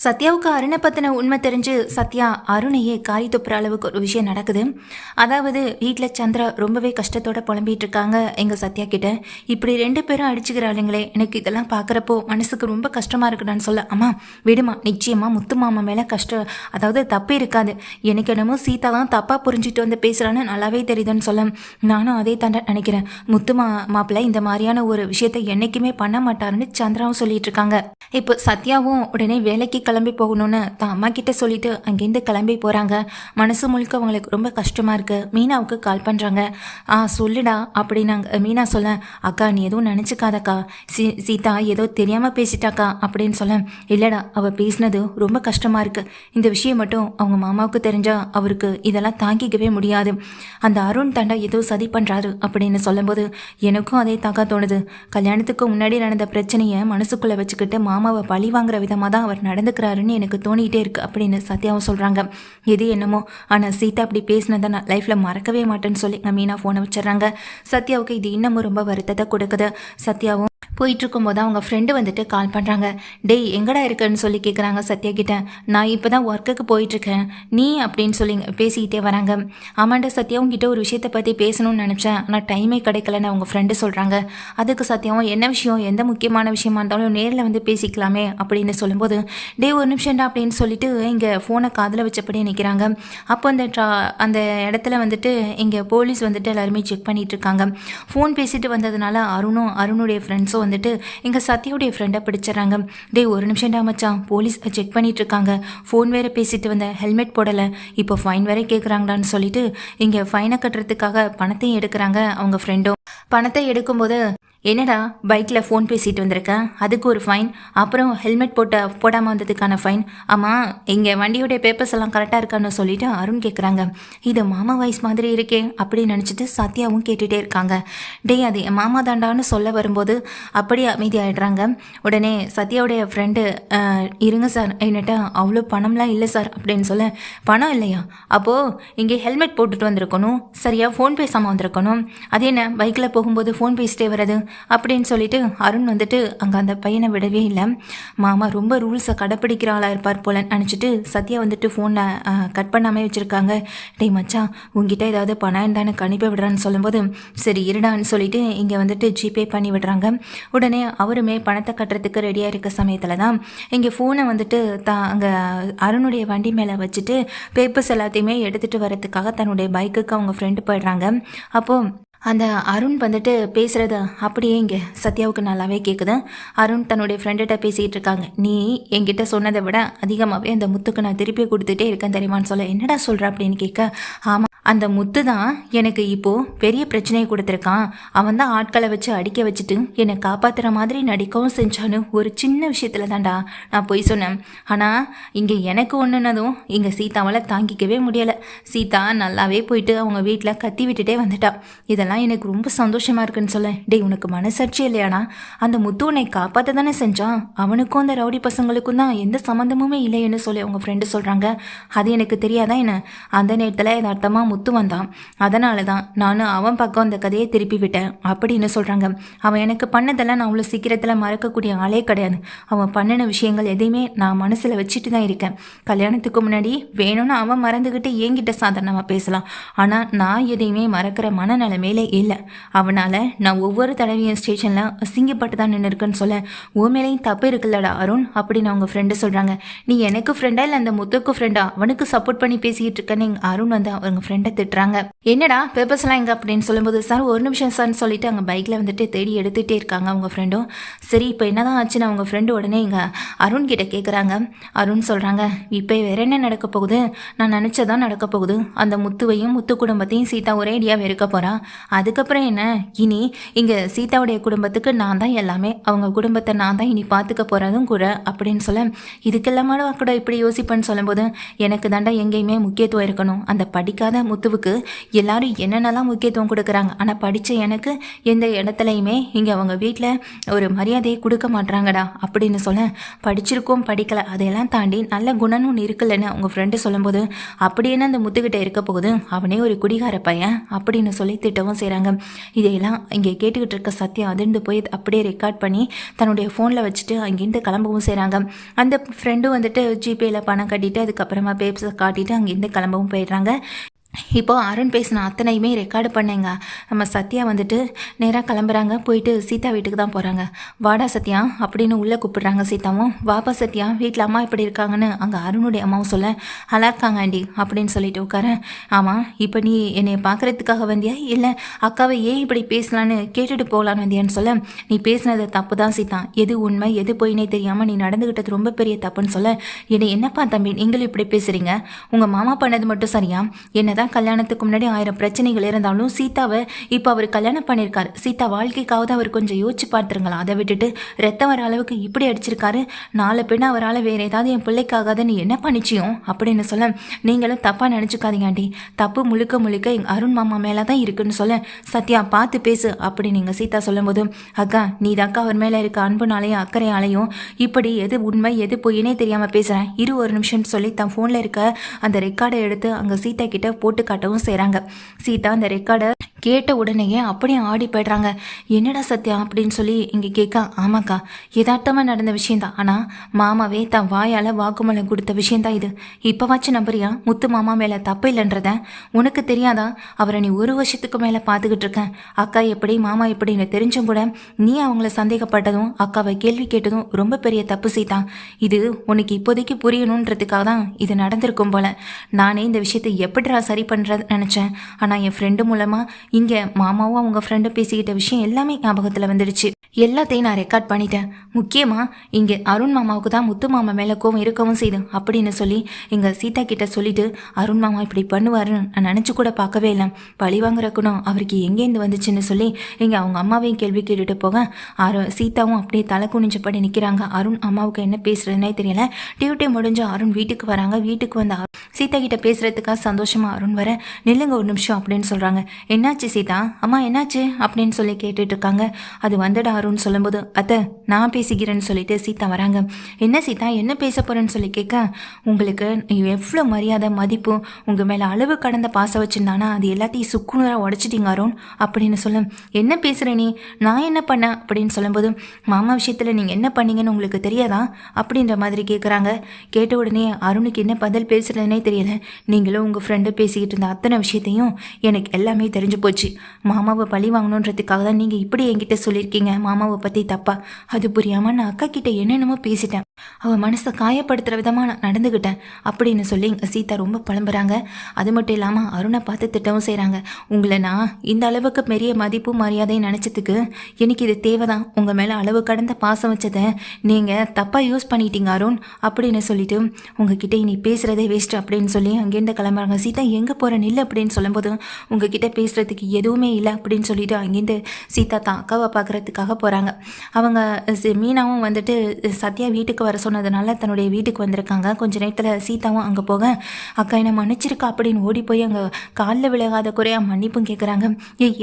சத்யாவுக்கு அருணை பற்றின உண்மை தெரிஞ்சு சத்யா அருணையே காரி துப்புற அளவுக்கு ஒரு விஷயம் நடக்குது. அதாவது வீட்டில் சந்திரா ரொம்பவே கஷ்டத்தோட புலம்பிகிட்டு இருக்காங்க எங்கள் சத்யா கிட்ட. இப்படி 2 பேரும் அடிச்சுக்கிறாளுங்களே, எனக்கு இதெல்லாம் பார்க்குறப்போ மனசுக்கு ரொம்ப கஷ்டமாக இருக்குடான்னு சொல்ல, அம்மா விடுமா, நிச்சயமாக முத்து மாமா மேலே அதாவது தப்பு இருக்காது. எனக்கு என்னமோ சீதா தான் தப்பாக புரிஞ்சுட்டு வந்து பேசுகிறான்னு நல்லாவே தெரியுதுன்னு சொல்ல, நானும் அதே தாண்ட நினைக்கிறேன். மாப்பிள்ளை இந்த மாதிரியான ஒரு விஷயத்தை என்றைக்குமே பண்ண மாட்டாருன்னு சந்திராவும் சொல்லிட்டு இருக்காங்க. இப்போ சத்யாவும் உடனே வேலைக்கு கிளம்பி போகணும்னு தான் அம்மா கிட்ட சொல்லிட்டு அங்கேருந்து கிளம்பி போகிறாங்க. மனசு முழுக்க அவங்களுக்கு ரொம்ப கஷ்டமாக இருக்குது. மீனாவுக்கு கால் பண்ணுறாங்க. சொல்லுடா அப்படின்னாங்க. மீனா சொல்ல, அக்கா நீ எதுவும் நினச்சிக்காதக்கா, சீதா ஏதோ தெரியாமல் பேசிட்டாக்கா அப்படின்னு சொல்ல, இல்லைடா அவள் பேசினது ரொம்ப கஷ்டமாக இருக்குது. இந்த விஷயம் மட்டும் அவங்க மாமாவுக்கு தெரிஞ்சால் அவருக்கு இதெல்லாம் தாங்கிக்கவே முடியாது. அந்த அருண் தாண்டா ஏதோ சதி பண்ணுறாரு அப்படின்னு சொல்லும்போது எனக்கும் அதே தாக்கா தோணுது. கல்யாணத்துக்கு முன்னாடி நடந்த பிரச்சனையை மனசுக்குள்ளே வச்சுக்கிட்டு மாமாவை பழி வாங்குற விதமாக தான் அவர் நடந்துக்கிறாருன்னு எனக்கு தோணிகிட்டே இருக்குது அப்படின்னு சத்யாவும் சொல்கிறாங்க. எது என்னமோ, ஆனால் சீதா அப்படி பேசினதை நான் லைஃப்பில் மறக்கவே மாட்டேன்னு சொல்லி மீனா ஃபோனை வச்சிடறாங்க. சத்யாவுக்கு இது இன்னமும் ரொம்ப வருத்தத்தை கொடுக்குது. சத்யாவும் போயிட்டுருக்கும்போது அவங்க ஃப்ரெண்டு வந்துட்டு கால் பண்ணுறாங்க. டேய் எங்கடா இருக்குன்னு சொல்லி கேட்குறாங்க சத்யா கிட்ட. நான் இப்போ தான் ஒர்க்குக்கு போயிட்டுருக்கேன், நீ அப்படின்னு சொல்லி பேசிக்கிட்டே வராங்க. ஆமாண்டா சத்யாவும் கிட்ட ஒரு விஷயத்தை பற்றி பேசணும்னு நினச்சேன், ஆனால் டைமே கிடைக்கலன்னு அவங்க ஃப்ரெண்டு சொல்கிறாங்க. அதுக்கு சத்யாவும் என்ன விஷயம், எந்த முக்கியமான விஷயமா இருந்தாலும் நேரில் வந்து பேசிக்கலாமே அப்படின்னு சொல்லும்போது, டே ஒரு நிமிஷம்டா அப்படின்னு சொல்லிட்டு இங்கே ஃபோனை காதில் வச்சபடியே நிற்கிறாங்க. அப்போ அந்த இடத்துல வந்துட்டு இங்கே போலீஸ் வந்துட்டு எல்லாருமே செக் பண்ணிகிட்டு இருக்காங்க. ஃபோன் பேசிட்டு வந்ததுனால அருணுடைய ஃப்ரெண்ட்ஸும் வந்துட்டு எங்கள் சத்யாவுடைய ஃப்ரெண்டை பிடிச்சிடறாங்க. டே ஒரு நிமிஷம்டா மச்சான், போலீஸ் செக் பண்ணிட்டு இருக்காங்க, ஃபோன் வேற பேசிட்டு வந்த, ஹெல்மெட் போடலை, இப்போ ஃபைன் வேற கேட்குறாங்கடான்னு சொல்லிட்டு இங்கே ஃபைனை கட்டுறதுக்காக பணத்தையும் எடுக்கிறாங்க அவங்க ஃப்ரெண்டும். பணத்தை எடுக்கும்போது, என்னடா பைக்கில் ஃபோன் பேசிட்டு வந்திருக்கேன், அதுக்கு ஒரு ஃபைன், அப்புறம் ஹெல்மெட் போடாமல் வந்ததுக்கான ஃபைன், ஆமாம் இங்கே வண்டியோடைய பேப்பர்ஸ் எல்லாம் கரெக்டாக இருக்கான்னு சொல்லிட்டு அருண் கேட்குறாங்க. இது மாமா வாய்ஸ் மாதிரி இருக்கே அப்படின்னு நினச்சிட்டு சத்யாவும் கேட்டுகிட்டே இருக்காங்க. டே அது என் மாமா தாண்டான்னு சொல்ல வரும்போது அப்படியே அமைதியாகிடுறாங்க. உடனே சத்யாவுடைய ஃப்ரெண்டு, இருங்க சார் என்னட்ட அவ்வளோ பணம்லாம் இல்லை சார் அப்படின்னு சொல்ல, பணம் இல்லையா, அப்போது இங்கே ஹெல்மெட் போட்டுட்டு வந்திருக்கணும், சரியா ஃபோன் பேசாமல் வந்திருக்கணும், அது என்ன பைக்கில் போகும்போது ஃபோன் பேசிட்டே வர்றது அப்படின்னு சொல்லிட்டு அருண் வந்துட்டு அங்கே அந்த பையனை விடவே இல்லை. மாமா ரொம்ப ரூல்ஸை கடைப்பிடிக்கிற ஆளாக இருப்பார் போல நினச்சிட்டு சத்யா வந்துட்டு ஃபோனை கட் பண்ணாமல் வச்சுருக்காங்க. டே மச்சான் உங்ககிட்ட ஏதாவது பணம் இருந்தானு அனுப்பி விடுறான்னு சொல்லும்போது, சரி இருடான்னு சொல்லிட்டு இங்கே வந்துட்டு ஜிபே பண்ணி விடுறாங்க. உடனே அவருமே பணத்தை கட்டுறதுக்கு ரெடியாக இருக்க சமயத்தில் தான் இங்கே ஃபோனை வந்துட்டு அங்கே அருணுடைய வண்டி மேலே வச்சுட்டு பேப்பர்ஸ் எல்லாத்தையுமே எடுத்துகிட்டு வரதுக்காக தன்னுடைய பைக்குக்கு அவங்க ஃப்ரெண்டு போயிடுறாங்க. அப்போது அந்த அருண் வந்துட்டு பேசுகிறது அப்படியே இங்கே சத்யாவுக்கு நல்லாவே கேட்குது. அருண் தன்னுடைய ஃப்ரெண்டுகிட்ட பேசிகிட்டு இருக்காங்க. நீ என்கிட்ட சொன்னதை விட அதிகமாகவே அந்த முத்துக்கு நான் திருப்பி கொடுத்துட்டே இருக்கேன் தெரியுமான்னு சொல்ல, என்னடா சொல்கிற அப்படின்னு கேட்க, ஆமாம் அந்த முத்து தான் எனக்கு இப்போது பெரிய பிரச்சனையை கொடுத்துருக்கான், அவன் தான் ஆட்களை வச்சு அடிக்க வச்சுட்டு என்னை காப்பாற்றுற மாதிரி நடிக்கவும் செஞ்சான்னு ஒரு சின்ன விஷயத்தில் தான்டா நான் போய் சொன்னேன். ஆனால் இங்கே எனக்கு ஒன்றுனதும் இங்கே சீதாவால் தாங்கிக்கவே முடியலை. சீதா நல்லாவே போயிட்டு அவங்க வீட்டில் கத்தி விட்டுட்டே வந்துட்டா. இதெல்லாம் எனக்கு ரொம்ப சந்தோஷமாக இருக்குன்னு சொல்ல, டே உனக்கு மனசாட்சி இல்லையானா, அந்த முத்து உன்னை காப்பாற்ற தானே செஞ்சான், அவனுக்கும் அந்த ரவுடி பசங்களுக்கும் தான் எந்த சம்மந்தமுமே இல்லைன்னு சொல்லி அவங்க ஃப்ரெண்டு சொல்கிறாங்க. அது எனக்கு தெரியாதான் என்ன, அந்த நேரத்தில் யதார்த்தமாக முத்து வந்தான், அதனால தான் நானும் அவன் பக்கம் அந்த கதையை திருப்பி விட்டேன் அப்படின்னு சொல்கிறாங்க. அவன் எனக்கு பண்ணதெல்லாம் நான் அவ்வளோ சீக்கிரத்தில் மறக்கக்கூடிய ஆளே கிடையாது. அவன் பண்ணின விஷயங்கள் எதையுமே நான் மனசில் வச்சுட்டு தான் இருக்கேன். கல்யாணத்துக்கு முன்னாடி வேணும்னு அவன் மறந்துக்கிட்டு என்கிட்ட சாதாரணமாக பேசலாம், ஆனால் நான் எதையுமே மறக்கிற மனநிலைமையில இல்லை. அவனால் நான் ஒவ்வொரு தடவையும் ஸ்டேஷனில் அசிங்கப்பட்டு தான் நின்று இருக்கேன்னு சொல்ல, ஓ மேலேயும் தப்பு இருக்குல்லடா அருண் அப்படின்னு அவங்க ஃப்ரெண்டு சொல்கிறாங்க. நீ எனக்கு ஃப்ரெண்டா இல்லை அந்த முத்துக்கு ஃப்ரெண்டா, அவனுக்கு சப்போர்ட் பண்ணி பேசிக்கிட்டு இருக்கேன்னு அருண் வந்து அவங்க ஃப்ரெண்டை திட்டுறாங்க. என்னடா பேப்பர்ஸ்லாம் எங்கே அப்படின்னு சொல்லும்போது, சார் ஒரு நிமிஷம் சார்னு சொல்லிட்டு அங்கே பைக்கில் வந்துட்டு தேடி எடுத்துகிட்டே இருக்காங்க அவங்க ஃப்ரெண்டும். சரி இப்போ என்னதான் ஆச்சுன்னு அவங்க ஃப்ரெண்டு உடனே இங்கே அருண் கிட்ட கேட்குறாங்க. அருண் சொல்கிறாங்க, இப்போ வேற என்ன நடக்க போகுது, நான் நினச்சதான் நடக்க போகுது, அந்த முத்துவையும் முத்து குடும்பத்தையும் சீதா ஒரே ஐடியாவை இருக்க போகிறா. அதுக்கப்புறம் என்ன, இனி இங்கே சீதாவுடைய குடும்பத்துக்கு நான் தான் எல்லாமே, அவங்க குடும்பத்தை நான் தான் இனி பார்த்துக்க போகிறதும் கூட அப்படின்னு சொல்ல, இதுக்கெல்லாமா கூட இப்படி யோசிப்பேன்னு சொல்லும்போது, எனக்கு தாண்டா எங்கேயுமே முக்கியத்துவம் இருக்கணும், அந்த படிக்காத முத்துவுக்கு எல்லாரும் என்னென்னலாம் முக்கியத்துவம் கொடுக்குறாங்க, ஆனால் படித்த எனக்கு எந்த இடத்துலையுமே இங்கே அவங்க வீட்டில் ஒரு மரியாதையை கொடுக்க மாட்றாங்கடா அப்படின்னு சொல்ல, படிச்சிருக்கோம் படிக்கலை அதையெல்லாம் தாண்டி நல்ல குணம்னு ஒன்று இருக்குல்லன்னு அவங்க ஃப்ரெண்டு சொல்லும்போது, அப்படி என்ன அந்த முத்துக்கிட்ட இருக்க போகுது, அவனே ஒரு குடிகார பையன் அப்படின்னு சொல்லி திட்டவும் சொல்லவும் செய்கிறாங்க. இதையெல்லாம் இங்கே கேட்டுக்கிட்டு இருக்க சத்யா அதிர்ந்து போய் அப்படியே ரெக்கார்ட் பண்ணி தன்னுடைய ஃபோனில் வச்சுட்டு அங்கேருந்து கிளம்பவும் செய்கிறாங்க. அந்த ஃப்ரெண்டும் வந்துட்டு ஜிபேயில் பணம் கட்டிட்டு அதுக்கப்புறமா பேப்ஸை காட்டிட்டு அங்கேருந்து கிளம்பவும் போயிடுறாங்க. இப்போ அருண் பேசின அத்தனையுமே ரெக்கார்டு பண்ணேங்க. நம்ம சத்யா வந்துட்டு நேராக கிளம்புறாங்க. போயிட்டு சீதா வீட்டுக்கு தான் போகிறாங்க. வாடா சத்யா அப்படின்னு உள்ளே கூப்பிடுறாங்க. சீதாவும் வாப்பா சத்யா, வீட்டில் அம்மா எப்படி இருக்காங்கன்னு அங்கே அருணுடைய அம்மாவும் சொல்ல, நல்லா இருக்காங்க ஆண்டி அப்படின்னு சொல்லிட்டு உட்காரேன். ஆமாம், இப்போ நீ என்னை பார்க்குறதுக்காக வந்தியா இல்லை அக்காவை ஏன் இப்படி பேசலான்னு கேட்டுட்டு போகலான்னு வந்தியான்னு சொல்ல, நீ பேசினது தப்பு தான் சீதா, எது உண்மை எது பொய்னே தெரியாமல் நீ நடந்துக்கிட்டது ரொம்ப பெரிய தப்புன்னு சொல்ல, என்னை என்னப்பா தம்பி நீங்களும் இப்படி பேசுகிறீங்க, உங்கள் மாமா பண்ணது மட்டும் சரியா, என்னதான் கல்யாணத்துக்கு முன்னாடி 1000 பிரச்சனைகள் இருந்தாலும் சீதாவை இப்போ அவர் கல்யாணம் பண்ணியிருக்காரு. சீதா வாழ்க்கைக்காவது அவர் கொஞ்சம் யோசிச்சு பார்த்துருங்களா. அதை விட்டுட்டு ரத்தம் வர அளவுக்கு இப்படி அடிச்சிருக்காரு. நாலு பெண்ணு அவரால் வேற ஏதாவது என் பிள்ளைக்காகாத நீ என்ன பண்ணிச்சியும் அப்படின்னு சொல்ல, நீங்களும் தப்பாக நினச்சிக்காதீங்க ஆண்டி, தப்பு முழுக்க முழுக்க எங்கள் அருண் மாமா மேலே தான் இருக்குன்னு சொல்ல, சத்யா பார்த்து பேசு அப்படின்னு நீங்கள் சீதா சொல்லும்போது, அக்கா நீ தாக்கா அவர் மேலே இருக்க அன்புனாலையும் அக்கறையாலையும் இப்படி எது உண்மை எது பொய்னே தெரியாமல் பேசுகிறேன், ஒரு நிமிஷம்னு சொல்லி தன் ஃபோனில் இருக்க அந்த ரெக்கார்டை எடுத்து அங்கே சீதா கிட்ட போட்டு காட்டவும் செய்கிறாங்க. சீதா அந்த ரெக்கார்டை கேட்ட உடனேயே அப்படியே ஆடி போய்ட்றாங்க. என்னடா சத்யா அப்படின்னு சொல்லி இங்கே கேட்க, ஆமாக்கா யதார்த்தமாக நடந்த விஷயந்தான், ஆனால் மாமாவே தன் வாயால் வாக்குமூலம் கொடுத்த விஷயந்தான் இது. இப்போவாச்சும் நம்புறியா முத்து மாமா மேலே தப்பு இல்லைன்றத? உனக்கு தெரியாதா, அவரை நீ 1 வருஷத்துக்கு மேலே பார்த்துக்கிட்டு இருக்கேன். அக்கா எப்படி மாமா எப்படின்னு தெரிஞ்சும் கூட நீ அவங்கள சந்தேகப்பட்டதும் அக்காவை கேள்வி கேட்டதும் ரொம்ப பெரிய தப்பு சீதா. இது உனக்கு இப்போதைக்கு புரியணுன்றதுக்காக தான் இது நடந்திருக்கும் போல. நானே இந்த விஷயத்தை எப்படிடா சரி பண்ணுறது நினச்சேன், ஆனால் என் ஃப்ரெண்டு மூலமாக இங்கே மாமாவும் அவங்க ஃப்ரெண்டு பேசிக்கிட்ட விஷயம் எல்லாமே ஞாபகத்தில் வந்துடுச்சு. எல்லாத்தையும் நான் ரெக்கார்ட் பண்ணிட்டேன். முக்கியமாக இங்கே அருண் மாமாவுக்கு தான் முத்து மாமா மேலே கோவம் இருக்கவும் செய்து அப்படின்னு சொல்லி எங்கள் சீதா கிட்ட சொல்லிட்டு, அருண் மாமா இப்படி பண்ணுவாருன்னு நான் நினச்சி கூட பார்க்கவே இல்லை, பழி வாங்குற குணம் அவருக்கு எங்கேருந்து வந்துச்சுன்னு சொல்லி இங்கே அவங்க அம்மாவையும் கேள்வி கேட்டுட்டு போக, சீதாவும் அப்படியே தலை குனிஞ்சப்படி நிற்கிறாங்க. அருண் அம்மாவுக்கு என்ன பேசுறதுனே தெரியல. டியூட்டி முடிஞ்சு அருண் வீட்டுக்கு வராங்க. வீட்டுக்கு வந்த சீதா கிட்ட பேசுறதுக்காக சந்தோஷமா அருண் வர, நில்லுங்க 1 நிமிஷம் அப்படின்னு சொல்றாங்க. என்னாச்சு சீதா, அம்மா என்னாச்சு அப்படின்னு சொல்லி கேட்டுட்டு இருக்காங்க. அது வந்துடா அருண் சொல்லும்போது, அத்தை நான் பேசிக்கிறேன்னு சொல்லிட்டு சீதா வராங்க. என்ன சீதா என்ன பேச போறேன்னு சொல்லி கேட்க, உங்களுக்கு எவ்வளோ மரியாதை மதிப்பு உங்க மேல அளவு கடந்த பாசம் வச்சிருந்தானா அது எல்லாத்தையும் சுக்குநூறாக உடைச்சிட்டீங்க அருண் அப்படின்னு சொல்ல, என்ன பேசுற நீ, நான் என்ன பண்ணேன் அப்படின்னு சொல்லும்போது, மாமா விஷயத்துல நீங்க என்ன பண்ணீங்கன்னு உங்களுக்கு தெரியாதா அப்படின்ற மாதிரி கேட்குறாங்க. கேட்ட உடனே அருணுக்கு என்ன பதில் பேசுறதுனே தெரியல. நீங்களும் உங்கள் ஃப்ரெண்டு பேசிக்கிட்டு இருந்த அத்தனை விஷயத்தையும் எனக்கு எல்லாமே தெரிஞ்சு போச்சு. மாமாவை பழி வாங்கணுன்றதுக்காக தான் நீங்கள் இப்படி என்கிட்ட சொல்லியிருக்கீங்க மாமாவை பற்றி தப்பா. அது புரியாமல் நான் அக்கா கிட்ட என்னென்னமோ பேசிட்டேன், அவள் மனசை காயப்படுத்துகிற விதமாக நான் நடந்துக்கிட்டேன் அப்படின்னு சொல்லி சீதா ரொம்ப புலம்புறாங்க. அது மட்டும் இல்லாமல் அருணை பார்த்து திட்டவும் செய்கிறாங்க. உங்களை நான் இந்த அளவுக்கு பெரிய மதிப்பு மரியாதையும் நினச்சதுக்கு எனக்கு இது தேவைதான். உங்கள் மேலே அளவு கடந்த பாசம் வச்சதை நீங்கள் தப்பாக யூஸ் பண்ணிட்டீங்க அருண் அப்படின்னு சொல்லிட்டு, உங்ககிட்ட இனி பேசுகிறதே வேஸ்ட் அப்படின்னு சொல்லி அங்கேருந்து கிளம்புறாங்க. சீதா எங்கே போகிற நில்லு அப்படின்னு சொல்லும்போது, உங்ககிட்ட பேசுகிறதுக்கு எதுவுமே இல்லை அப்படின்னு சொல்லிட்டு அங்கேருந்து சீதா தான் அக்காவை பார்க்குறதுக்காக போகிறாங்க. அவங்க மீனாவும் வந்துட்டு சத்யா வீட்டுக்கு வர சொன்னதுனால தன்னுடைய வீட்டுக்கு வந்திருக்காங்க. கொஞ்சம் நேரத்தில் சீதாவும் அங்கே போக, அக்கா என்ன மன்னிச்சிருக்கா அப்படின்னு ஓடி போய் அங்கே காலில் விலகாத குறையா மன்னிப்பும் கேட்குறாங்க.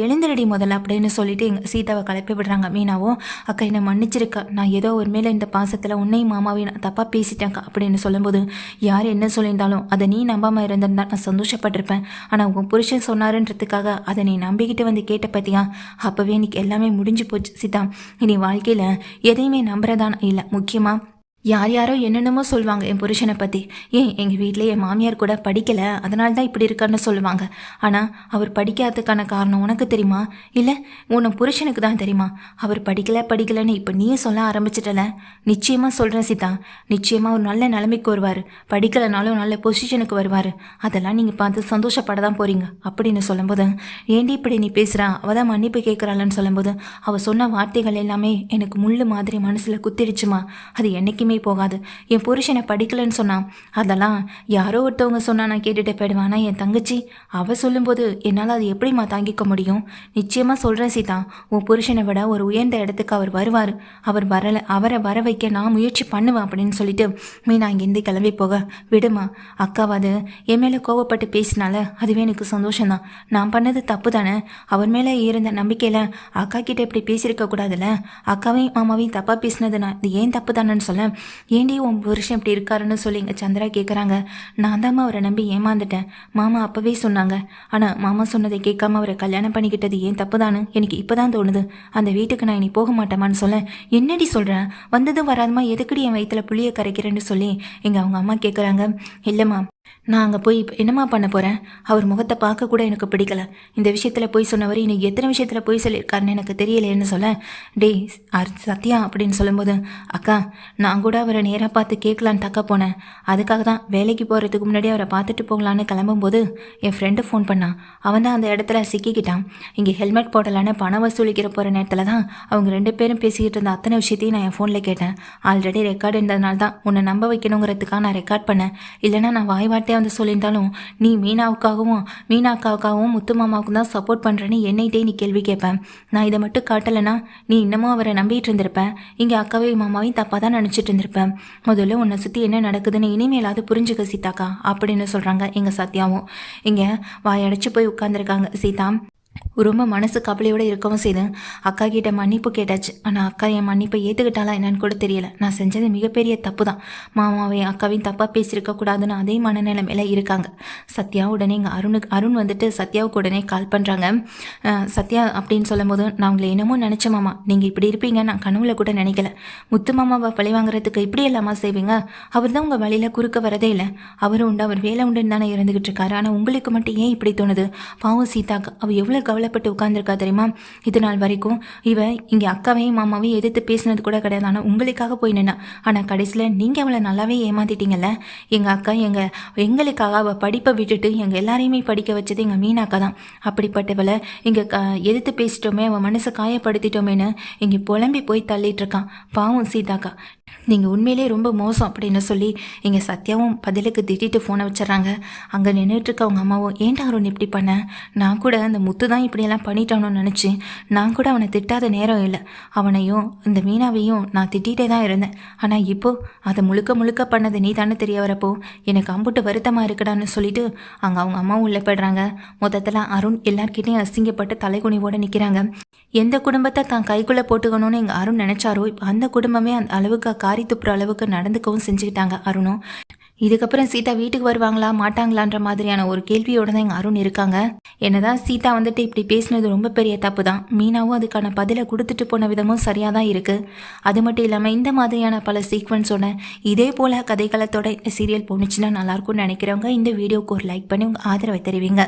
எழுந்திரடி முதல்ல அப்படின்னு சொல்லிட்டு சீதாவை கிளப்பி விடுறாங்க. மீனாவும், அக்கா என்ன மன்னிச்சிருக்கா, நான் ஏதோ ஒரு மேலே இந்த பாசத்தில் உன்னையும் மாமாவையும் நான் தப்பாக பேசிட்டேன்க்கா அப்படின்னு சொல்லும்போது, யார் என்ன சொல்லியிருந்தாலும் அதை நீ நம்பாமல் இருந்திருந்தா நான் சந்தோஷப்பட்டிருப்பேன். ஆனால் உன் புருஷன் சொன்னாருன்றதுக்காக அதை நீ நம்பிக்கிட்டு வந்து கேட்ட பற்றியா, அப்போவே எனக்கு எல்லாமே முடிஞ்சு போச்சு சீதா. இனி வாழ்க்கையில் எதையுமே நம்புறதான் இல்லை. முக்கியமாக யாரோ என்னென்னமோ சொல்லுவாங்க என் புருஷனை பற்றி. எங்கள் வீட்டில் என் மாமியார் கூட படிக்கலை, அதனால தான் இப்படி இருக்கான்னு சொல்லுவாங்க. ஆனால் அவர் படிக்காததுக்கான காரணம் உனக்கு தெரியுமா, இல்லை உன்னை புருஷனுக்கு தான் தெரியுமா? அவர் படிக்கலைன்னு இப்போ நீயே சொல்ல ஆரம்பிச்சிட்டல. நிச்சயமாக சொல்கிறேன் சீதா, நிச்சயமாக ஒரு நல்ல நிலைமைக்கு வருவார், படிக்கலைனாலும் நல்ல பொசிஷனுக்கு வருவார். அதெல்லாம் நீங்கள் பார்த்து சந்தோஷப்பட தான் போகிறீங்க அப்படின்னு சொல்லும்போது, ஏண்டி இப்படி நீ பேசுகிறா, அவள் தான் மன்னிப்பு கேட்குறாள்னு சொல்லும்போது, அவள் சொன்ன வார்த்தைகள் எல்லாமே எனக்கு முள்ளு மாதிரி மனசில் குத்திடுச்சுமா. அது என்றைக்குமே போகாது. என் புருஷனை படிக்கலன்னு சொன்னான், அதெல்லாம் யாரோ ஒருத்தவங்க சொன்னா நான் கேட்டுட்டு போயிடுவேன். ஆனால் என் தங்கச்சி அவ சொல்லும்போது என்னால் அது எப்படிமா தாங்கிக்க முடியும்? நிச்சயமாக சொல்கிறேன் சீதா, உன் புருஷனை விட ஒரு உயர்ந்த இடத்துக்கு அவர் வருவார். அவர் வரலை, அவரை வர வைக்க நான் முயற்சி பண்ணுவேன் அப்படின்னு சொல்லிட்டு மீனா இங்கேருந்து கிளம்பி போக, விடுமா அக்காவாது என் மேலே கோவப்பட்டு பேசினால அதுவே எனக்கு சந்தோஷம்தான். நான் பண்ணது தப்பு தானே, அவர் மேலே இருந்த நம்பிக்கையில் அக்கா கிட்ட இப்படி பேசியிருக்க கூடாதுல்ல. அக்காவையும் மாமாவையும் தப்பாக பேசினது நான் இது ஏன் தப்பு தானேன்னு சொல்ல, ஏண்டி உன் புருஷன் இப்படி இருக்காருன்னு சொல்லி எங்கள் சந்திரா கேட்குறாங்க. நான் தாம்மா அவரை நம்பி ஏமாந்துட்டேன். மாமா அப்போவே சொன்னாங்க. ஆனால் மாமா சொன்னதை கேட்காம அவரை கல்யாணம் பண்ணிக்கிட்டது ஏன் தப்பு தானு எனக்கு இப்போ தான் தோணுது. அந்த வீட்டுக்கு நான் இனி போக மாட்டேமான்னு சொல்ல, என்னடி சொல்கிறேன், வந்ததும் வராதமா எதுக்கடி என் வயிற்றுல புளியை கரைக்கிறேன்னு சொல்லி அவங்க அம்மா கேட்குறாங்க. இல்லைம்மா, நான் அங்கே போய் இப்போ என்னம்மா பண்ண போகிறேன்? அவர் முகத்தை பார்க்க கூட எனக்கு பிடிக்கல. இந்த விஷயத்தில் போய் சொன்னவர் இன்னைக்கு எத்தனை விஷயத்தில் போய் சொல்லியிருக்காருன்னு எனக்கு தெரியலைன்னு சொல்ல, டேய் சத்யா அப்படின்னு சொல்லும்போது, அக்கா நான் கூட அவரை நேராக பார்த்து கேட்கலான்னு தக்க போனேன். அதுக்காக தான் வேலைக்கு போகிறதுக்கு முன்னாடி அவரை பார்த்துட்டு போகலான்னு கிளம்பும்போது என் ஃப்ரெண்டு ஃபோன் பண்ணான். அவன் தான் அந்த இடத்துல சிக்கிக்கிட்டான். இங்கே ஹெல்மெட் போடலான்னு பணம் வசூலிக்கிற போகிற நேரத்தில் தான் அவங்க 2 பேரும் பேசிக்கிட்டு இருந்த அத்தனை விஷயத்தையும் நான் என் ஃபோனில் கேட்டேன். ஆல்ரெடி ரெக்கார்டு இருந்ததுனால தான் உன்னை நம்ப வைக்கணுங்கிறதுக்காக நான் ரெக்கார்ட் பண்ணேன். இல்லைனா நான் வார்த்தையாக வந்து சொல்லியிருந்தாலும் நீ மீனாக்காவுக்காகவும் முத்து மாமாவுக்கும் தான் சப்போர்ட் பண்ணுறேன்னு என்னைட்டே நீ கேள்வி கேட்பேன். நான் இதை மட்டும் காட்டலைன்னா நீ இன்னமும் அவரை நம்பிட்டு இருந்திருப்பேன். இங்கே அக்காவையும் மாமாவையும் தப்பாக தான் நினச்சிட்டு இருந்திருப்பேன். முதல்ல உன்னை சுற்றி என்ன நடக்குதுன்னு இனிமேலாவது புரிஞ்சுக்க சீதாக்கா அப்படின்னு சொல்கிறாங்க எங்கள் சத்யாவும். இங்கே வாயடைச்சு போய் உட்காந்துருக்காங்க சீதா. ரொம்ப மனசு கவலையோடு இருக்கவும் செய்து அக்கா கிட்ட மன்னிப்பு கேட்டாச்சு. ஆனால் அக்கா என் மன்னிப்பை ஏற்றுக்கிட்டாலா என்னன்னு கூட தெரியல. நான் செஞ்சது மிகப்பெரிய தப்பு தான். மாமாவையும் அக்காவையும் தப்பாக பேசியிருக்கக்கூடாதுன்னு அதே மனநிலைமையில இருக்காங்க. சத்யா உடனே இங்கே அருண் வந்துட்டு சத்யாவுக்கு உடனே கால் பண்ணுறாங்க. சத்யா அப்படின்னு சொல்லும் போது, நான் உங்களை என்னமோ நினச்சேன் மாமா, நீங்கள் இப்படி இருப்பீங்க நான் கனவுல கூட நினைக்கல. முத்து மாமாவை பழி வாங்குறதுக்கு இப்படி எல்லாமா செய்வீங்க? அவர் தான் உங்கள் வழியில் குறுக்க வரதே இல்லை. அவரும் உண்டு, அவர் வேலை உண்டுன்னு தானே இருந்துகிட்டு இருக்காரு. ஆனால் உங்களுக்கு மட்டும் ஏன் இப்படி தோணுது? பாவம் சீதாக்கா, அவள் எவ்வளோ கவலைப்பட்டு உட்கார்ந்துருக்கா தெரியுமா? இது நாள் வரைக்கும் இவ இங்கே அக்காவையும் மாமாவையும் எதிர்த்து பேசினது கூட கிடையாது. ஆனால் உங்களுக்காக போய் நின்னா. ஆனால் கடைசியில் நீங்கள் அவளை நல்லாவே ஏமாத்திட்டீங்கல்ல. எங்கள் அக்கா எங்களுக்காக அவள் படிப்பை விட்டுட்டு எங்கள் எல்லாரையுமே படிக்க வச்சது எங்கள் மீனாக்கா தான். அப்படிப்பட்டவளை இங்கே எதிர்த்து பேசிட்டோமே, அவன் மனசை காயப்படுத்திட்டோமேன்னு இங்கே புலம்பி போய் தள்ளிட்டு இருக்கான். பாவம் சீதாக்கா, நீங்கள் உண்மையிலே ரொம்ப மோசம் அப்படின்னு சொல்லி எங்கள் சத்யாவும் பதிலுக்கு திட்டிட்டு ஃபோனை வச்சிடறாங்க. அங்கே நின்றுட்டுருக்க அவங்க அம்மாவும், ஏன்டா அருண் இப்படி பண்ண? நான் கூட அந்த முத்து தான் இப்படியெல்லாம் பண்ணிட்டானோன்னு நினச்சி நான் கூட அவனை திட்டாத நேரம் இல்லை. அவனையும் இந்த மீனாவையும் நான் திட்டிகிட்டே தான் இருந்தேன். ஆனால் இப்போது அதை முழுக்க பண்ணது நீ தானே தெரிய வரப்போ எனக்கு அம்புட்டு வருத்தமாக இருக்குடான்னு சொல்லிட்டு அங்கே அவங்க அம்மாவும் உள்ளே போய்டுறாங்க. மொத்தத்தில் அருண் எல்லார்கிட்டையும் அசிங்கப்பட்டு தலைக்குனிவோடு நிற்கிறாங்க. எந்த குடும்பத்தை தான் கைக்குள்ளே போட்டுக்கணும்னு எங்கள் அருண் நினச்சாரோ அந்த குடும்பமே அந்த அளவுக்கு காரி துப்புற அளவுக்கு நடந்துக்கவும் செஞ்சுக்கிட்டாங்க அருணும். இதுக்கப்புறம் சீதா வீட்டுக்கு வருவாங்களா மாட்டாங்களான்ற மாதிரியான ஒரு கேள்வியோடு தான் எங்கள் அருண் இருக்காங்க. என்னதான் சீதா வந்துட்டு இப்படி பேசினது ரொம்ப பெரிய தப்பு தான். மீனாவும் அதுக்கான பதிலை கொடுத்துட்டு போன விதமும் சரியாக தான் இருக்குது. அது மட்டும் இல்லாமல் இந்த மாதிரியான பல சீக்வன்ஸோட இதே போல் கதைகளத்தோட சீரியல் போணுச்சுன்னா நல்லாயிருக்கும்னு நினைக்கிறவங்க இந்த வீடியோவுக்கு ஒரு லைக் பண்ணி உங்கள் ஆதரவை தெரிவிங்க.